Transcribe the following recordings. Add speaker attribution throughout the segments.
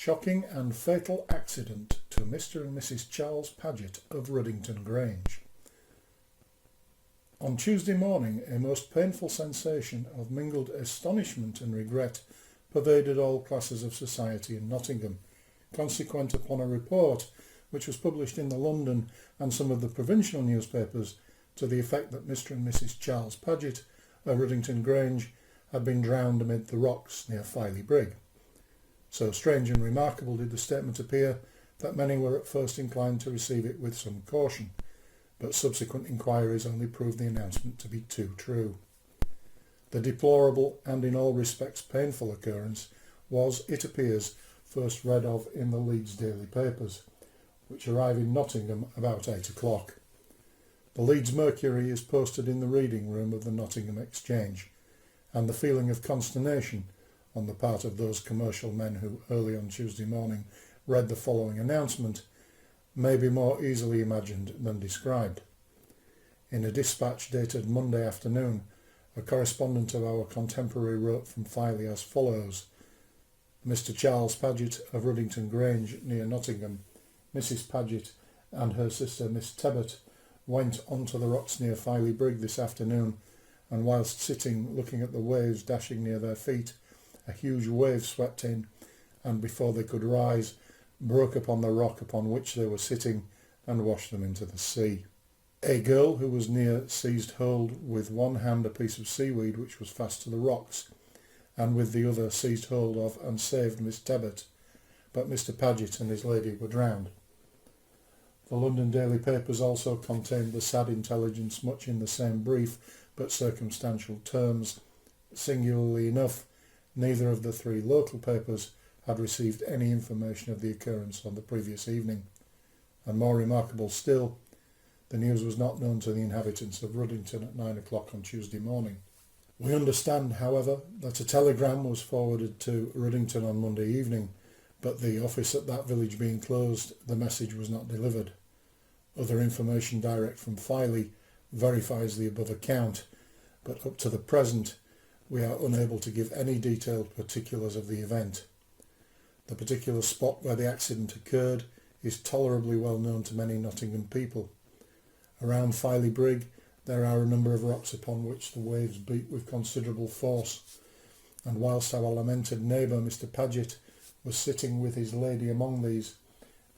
Speaker 1: Shocking and fatal accident to Mr. and Mrs. Charles Paget of Ruddington Grange. On Tuesday morning, a most painful sensation of mingled astonishment and regret pervaded all classes of society in Nottingham, consequent upon a report which was published in the London and some of the provincial newspapers to the effect that Mr. and Mrs. Charles Paget of Ruddington Grange had been drowned amid the rocks near Filey Brigg. So strange and remarkable did the statement appear that many were at first inclined to receive it with some caution, but subsequent inquiries only proved the announcement to be too true. The deplorable and in all respects painful occurrence was, it appears, first read of in the Leeds daily papers, which arrive in Nottingham about 8 o'clock. The Leeds Mercury is posted in the reading room of the Nottingham Exchange, and the feeling of consternation on the part of those commercial men who early on Tuesday morning read the following announcement may be more easily imagined than described. In a dispatch dated Monday afternoon, a correspondent of our contemporary wrote from Filey as follows: Mr. Charles Paget of Ruddington Grange near Nottingham, Mrs. Paget and her sister Miss Tebbet went on to the rocks near Filey Brigg this afternoon, and whilst sitting looking at the waves dashing near their feet, a huge wave swept in, and before they could rise, broke upon the rock upon which they were sitting and washed them into the sea. A girl who was near seized hold with one hand a piece of seaweed which was fast to the rocks, and with the other seized hold of and saved Miss Tebbet, but Mr. Paget and his lady were drowned. The London daily papers also contained the sad intelligence much in the same brief but circumstantial terms. Singularly enough, neither of the three local papers had received any information of the occurrence on the previous evening, and more remarkable still, the news was not known to the inhabitants of Ruddington at 9 o'clock on Tuesday morning. We understand, however, that a telegram was forwarded to Ruddington on Monday evening, but the office at that village being closed, the message was not delivered. Other information direct from Filey verifies the above account, but up to the present we are unable to give any detailed particulars of the event. The particular spot where the accident occurred is tolerably well known to many Nottingham people. Around Filey Brigg there are a number of rocks upon which the waves beat with considerable force, and whilst our lamented neighbour Mr. Paget was sitting with his lady among these,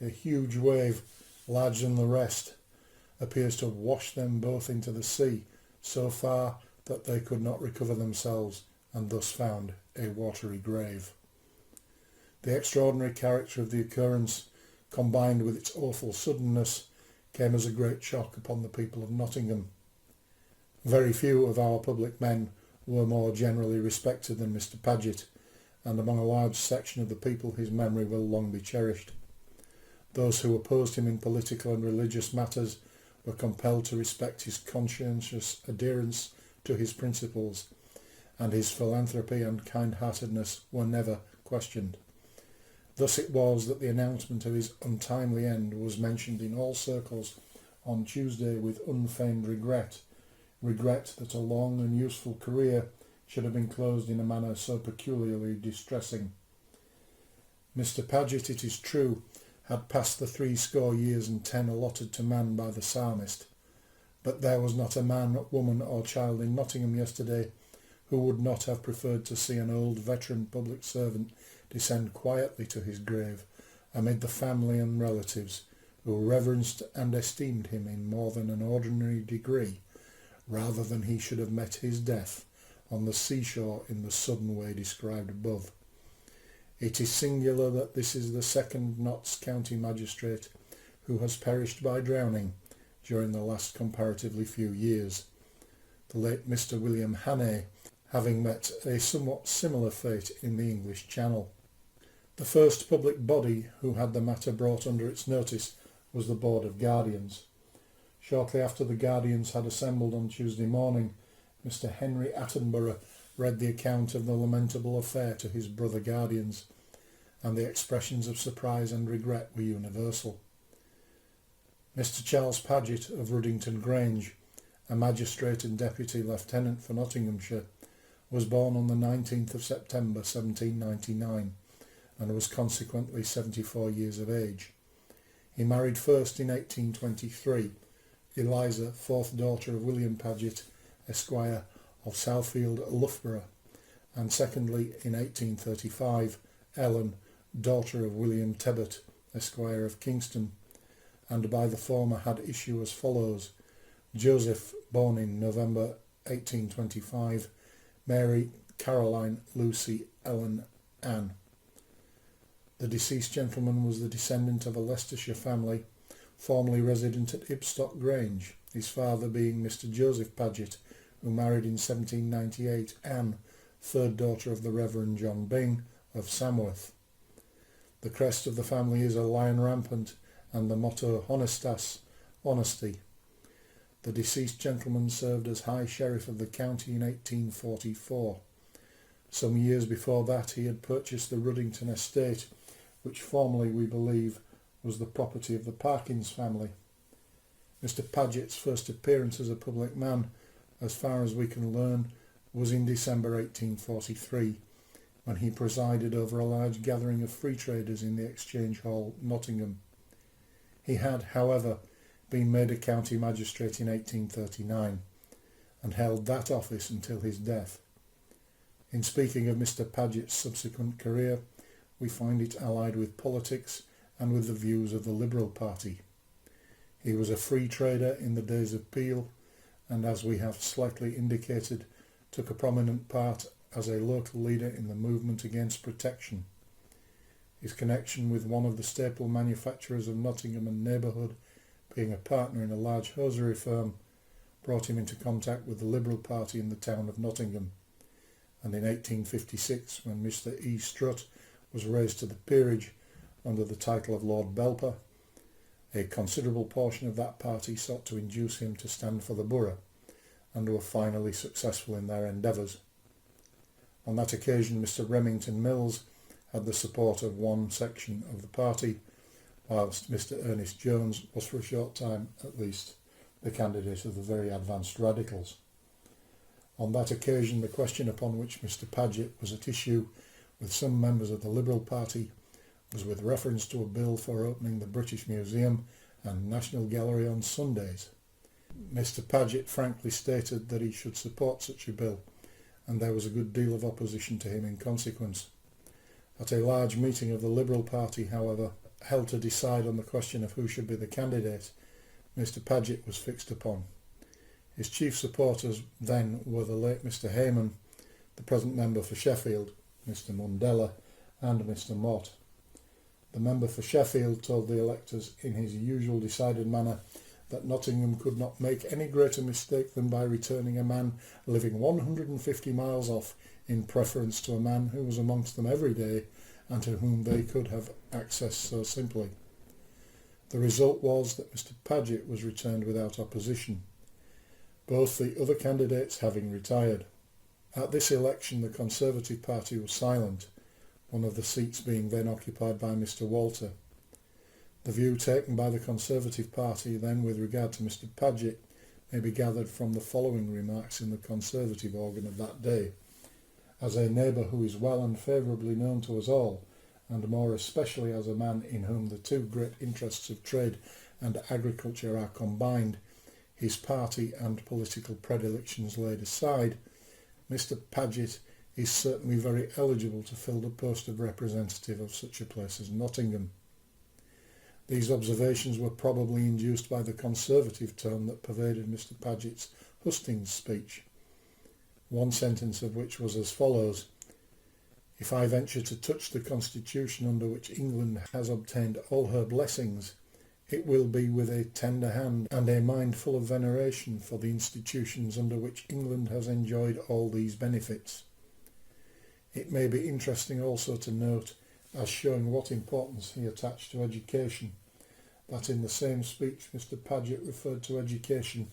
Speaker 1: a huge wave, larger than the rest, appears to have washed them both into the sea so far that they could not recover themselves, and thus found a watery grave. The extraordinary character of the occurrence, combined with its awful suddenness, came as a great shock upon the people of Nottingham. Very few of our public men were more generally respected than Mr. Paget, and among a large section of the people his memory will long be cherished. Those who opposed him in political and religious matters were compelled to respect his conscientious adherence to his principles, and his philanthropy and kind-heartedness were never questioned. Thus it was that the announcement of his untimely end was mentioned in all circles on Tuesday with unfeigned regret that a long and useful career should have been closed in a manner so peculiarly distressing. Mr. Paget, it is true, had passed the 60 years and 10 allotted to man by the psalmist, but there was not a man, woman or child in Nottingham yesterday who would not have preferred to see an old veteran public servant descend quietly to his grave amid the family and relatives who reverenced and esteemed him in more than an ordinary degree, rather than he should have met his death on the seashore in the sudden way described above. It is singular that this is the second Notts County magistrate who has perished by drowning during the last comparatively few years, the late Mr. William Hannay having met a somewhat similar fate in the English Channel. The first public body who had the matter brought under its notice was the Board of Guardians. Shortly after the Guardians had assembled on Tuesday morning, Mr. Henry Attenborough read the account of the lamentable affair to his brother guardians, and the expressions of surprise and regret were universal. Mr. Charles Paget of Ruddington Grange, a magistrate and deputy lieutenant for Nottinghamshire, was born on the 19th of September 1799 and was consequently 74 years of age. He married first in 1823 Eliza, fourth daughter of William Paget, Esquire of Southfield, Loughborough, and secondly in 1835 Ellen, daughter of William Tebbot, Esquire of Kingston, and by the former had issue as follows: Joseph, born in November 1825, Mary, Caroline, Lucy, Ellen, Anne. The deceased gentleman was the descendant of a Leicestershire family formerly resident at Ibstock Grange, his father being Mr. Joseph Paget, who married in 1798 Anne, third daughter of the Reverend John Byng of Samworth. The crest of the family is a lion rampant, and the motto Honestas, honesty. The deceased gentleman served as High Sheriff of the county in 1844. Some years before that he had purchased the Ruddington estate, which formerly, we believe, was the property of the Parkins family. Mr. Paget's first appearance as a public man, as far as we can learn, was in December 1843, when he presided over a large gathering of free traders in the Exchange Hall, Nottingham. He had, however, been made a county magistrate in 1839, and held that office until his death. In speaking of Mr. Paget's subsequent career, we find it allied with politics and with the views of the Liberal Party. He was a free trader in the days of Peel, and as we have slightly indicated, took a prominent part as a local leader in the movement against protection. His connection with one of the staple manufacturers of Nottingham and neighbourhood, being a partner in a large hosiery firm, brought him into contact with the Liberal Party in the town of Nottingham, and in 1856, when Mr. E. Strutt was raised to the peerage under the title of Lord Belper, a considerable portion of that party sought to induce him to stand for the borough, and were finally successful in their endeavours. On that occasion Mr. Remington Mills had the support of one section of the party, whilst Mr. Ernest Jones was for a short time at least the candidate of the very advanced radicals. On that occasion the question upon which Mr. Paget was at issue with some members of the Liberal Party was with reference to a bill for opening the British Museum and National Gallery on Sundays. Mr. Paget frankly stated that he should support such a bill, and there was a good deal of opposition to him in consequence. At a large meeting of the Liberal Party, however, held to decide on the question of who should be the candidate, Mr. Paget was fixed upon. His chief supporters then were the late Mr. Hayman, the present member for Sheffield, Mr. Mundella, and Mr. Mott. The member for Sheffield told the electors in his usual decided manner that Nottingham could not make any greater mistake than by returning a man living 150 miles off in preference to a man who was amongst them every day and to whom they could have access so simply. The result was that Mr. Paget was returned without opposition, both the other candidates having retired. At this election the Conservative Party was silent, one of the seats being then occupied by Mr. Walter. The view taken by the Conservative Party then with regard to Mr. Paget may be gathered from the following remarks in the Conservative organ of that day. As a neighbour who is well and favourably known to us all, and more especially as a man in whom the two great interests of trade and agriculture are combined, his party and political predilections laid aside, Mr. Paget is certainly very eligible to fill the post of representative of such a place as Nottingham. These observations were probably induced by the Conservative tone that pervaded Mr. Paget's hustings speech, one sentence of which was as follows: "If I venture to touch the Constitution under which England has obtained all her blessings, it will be with a tender hand and a mind full of veneration for the institutions under which England has enjoyed all these benefits." It may be interesting also to note, as showing what importance he attached to education, that in the same speech Mr. Paget referred to education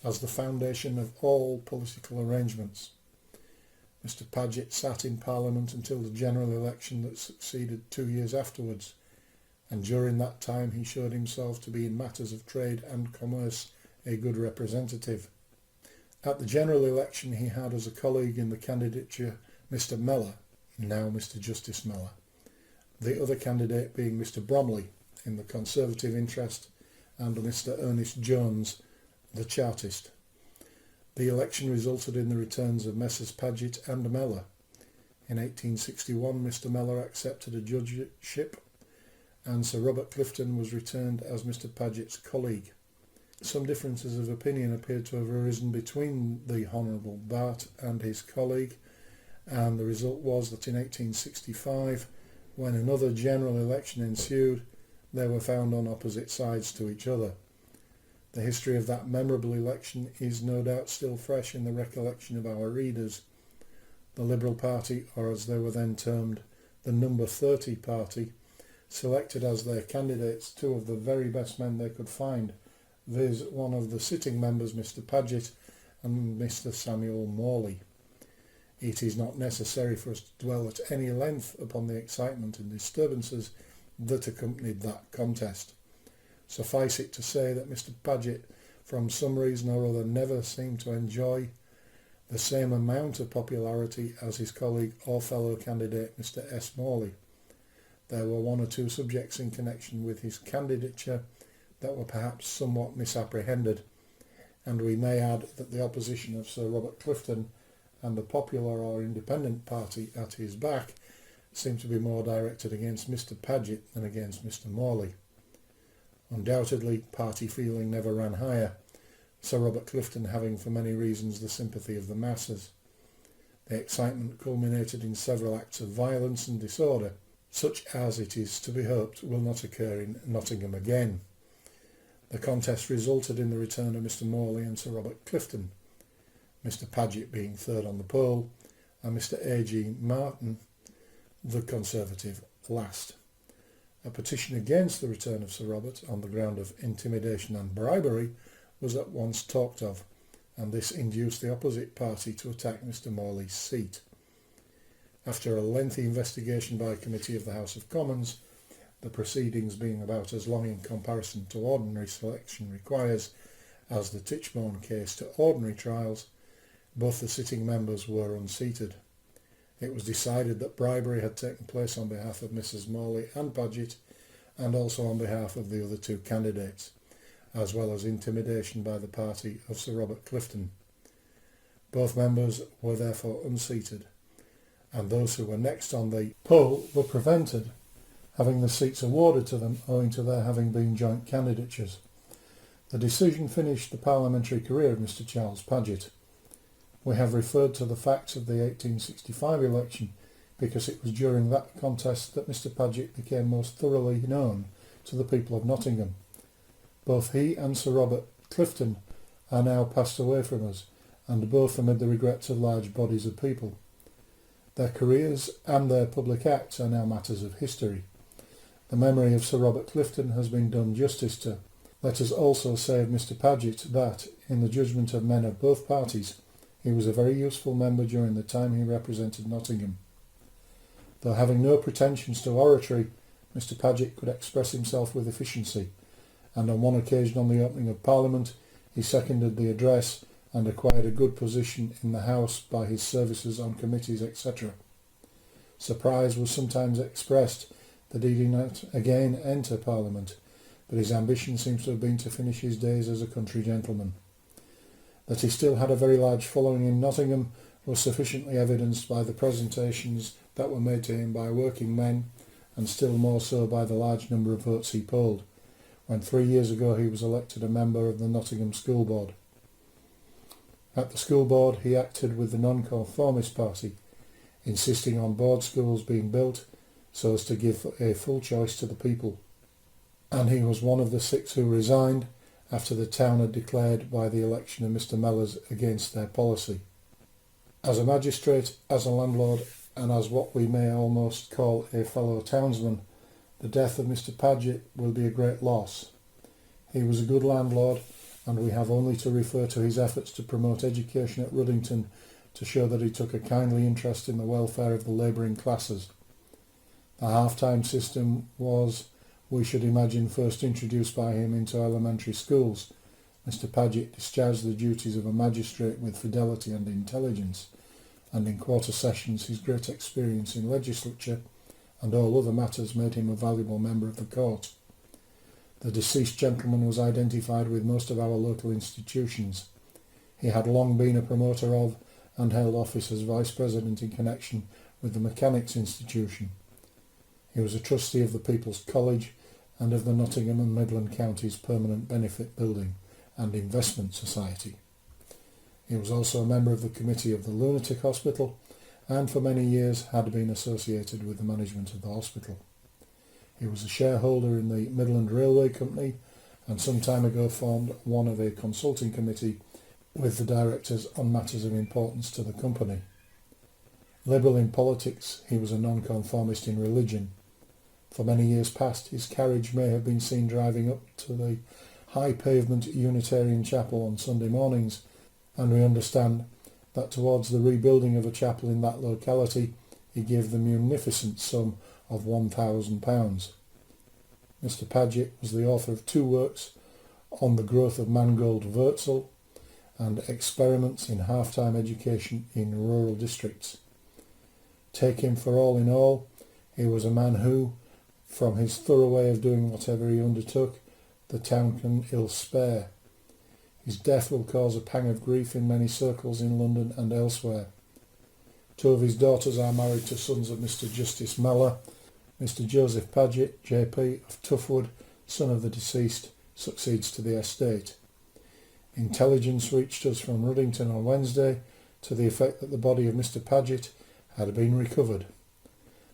Speaker 1: as the foundation of all political arrangements. Mr. Paget sat in Parliament until the general election that succeeded 2 years afterwards, and during that time he showed himself to be in matters of trade and commerce a good representative. At the general election he had as a colleague in the candidature Mr. Mellor, now Mr. Justice Mellor, the other candidate being Mr Bromley in the Conservative interest and Mr Ernest Jones, the Chartist. The election resulted in the returns of Messrs Paget and Mellor. In 1861 Mr Mellor accepted a judgeship and Sir Robert Clifton was returned as Mr Paget's colleague. Some differences of opinion appeared to have arisen between the Honourable Bart and his colleague, and the result was that in 1865, when another general election ensued, they were found on opposite sides to each other. The history of that memorable election is no doubt still fresh in the recollection of our readers. The Liberal Party, or as they were then termed, the Number 30 Party, selected as their candidates two of the very best men they could find, viz. One of the sitting members, Mr Paget, and Mr Samuel Morley. It is not necessary for us to dwell at any length upon the excitement and disturbances that accompanied that contest. Suffice it to say that Mr Paget, from some reason or other, never seemed to enjoy the same amount of popularity as his colleague or fellow candidate Mr S. Morley. There were one or two subjects in connection with his candidature that were perhaps somewhat misapprehended, and we may add that the opposition of Sir Robert Clifton and the popular or independent party at his back seemed to be more directed against Mr Paget than against Mr Morley. Undoubtedly, party feeling never ran higher, Sir Robert Clifton having for many reasons the sympathy of the masses. The excitement culminated in several acts of violence and disorder, such as it is to be hoped will not occur in Nottingham again. The contest resulted in the return of Mr Morley and Sir Robert Clifton, Mr Paget being third on the poll, and Mr A.G. Martin, the Conservative, last. A petition against the return of Sir Robert on the ground of intimidation and bribery was at once talked of, and this induced the opposite party to attack Mr Morley's seat. After a lengthy investigation by a committee of the House of Commons, the proceedings being about as long in comparison to ordinary selection requires as the Tichborne case to ordinary trials, both the sitting members were unseated. It was decided that bribery had taken place on behalf of Mrs Morley and Paget, and also on behalf of the other two candidates, as well as intimidation by the party of Sir Robert Clifton. Both members were therefore unseated, and those who were next on the poll were prevented, having the seats awarded to them owing to their having been joint candidatures. The decision finished the parliamentary career of Mr Charles Paget. We have referred to the facts of the 1865 election because it was during that contest that Mr Paget became most thoroughly known to the people of Nottingham. Both he and Sir Robert Clifton are now passed away from us, and both amid the regrets of large bodies of people. Their careers and their public acts are now matters of history. The memory of Sir Robert Clifton has been done justice to. Let us also say of Mr Paget that, in the judgment of men of both parties, he was a very useful member during the time he represented Nottingham. Though having no pretensions to oratory, Mr Paget could express himself with efficiency, and on one occasion on the opening of Parliament he seconded the address and acquired a good position in the House by his services on committees, etc. Surprise was sometimes expressed that he did not again enter Parliament, but his ambition seems to have been to finish his days as a country gentleman. That he still had a very large following in Nottingham was sufficiently evidenced by the presentations that were made to him by working men, and still more so by the large number of votes he polled, when 3 years ago he was elected a member of the Nottingham School Board. At the School Board he acted with the Nonconformist Party, insisting on board schools being built so as to give a full choice to the people, and he was one of the 6 who resigned after the town had declared by the election of Mr Mellors against their policy. As a magistrate, as a landlord, and as what we may almost call a fellow townsman, the death of Mr Paget will be a great loss. He was a good landlord, and we have only to refer to his efforts to promote education at Ruddington to show that he took a kindly interest in the welfare of the labouring classes. The half-time system was, we should imagine, first introduced by him into elementary schools. Mr Paget discharged the duties of a magistrate with fidelity and intelligence, and in quarter sessions his great experience in legislature and all other matters made him a valuable member of the court. The deceased gentleman was identified with most of our local institutions. He had long been a promoter of and held office as Vice President in connection with the Mechanics Institution. He was a trustee of the People's College and of the Nottingham and Midland Counties Permanent Benefit Building and Investment Society. He was also a member of the committee of the Lunatic Hospital and for many years had been associated with the management of the hospital. He was a shareholder in the Midland Railway Company and some time ago formed one of a consulting committee with the directors on matters of importance to the company. Liberal in politics, he was a nonconformist in religion. For many years past, his carriage may have been seen driving up to the high pavement Unitarian chapel on Sunday mornings, and we understand that towards the rebuilding of a chapel in that locality, he gave the munificent sum of £1,000. Mr. Paget was the author of 2 works on the growth of mangold wurzel and experiments in half-time education in rural districts. Take him for all in all, he was a man who, from his thorough way of doing whatever he undertook, the town can ill spare. His death will cause a pang of grief in many circles in London and elsewhere. 2 of his daughters are married to sons of Mr. Justice Mellor. Mr. Joseph Paget, JP, of Toughwood, son of the deceased, succeeds to the estate. Intelligence reached us from Ruddington on Wednesday to the effect that the body of Mr. Paget had been recovered.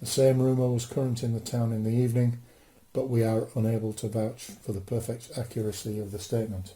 Speaker 1: The same rumour was current in the town in the evening, but we are unable to vouch for the perfect accuracy of the statement.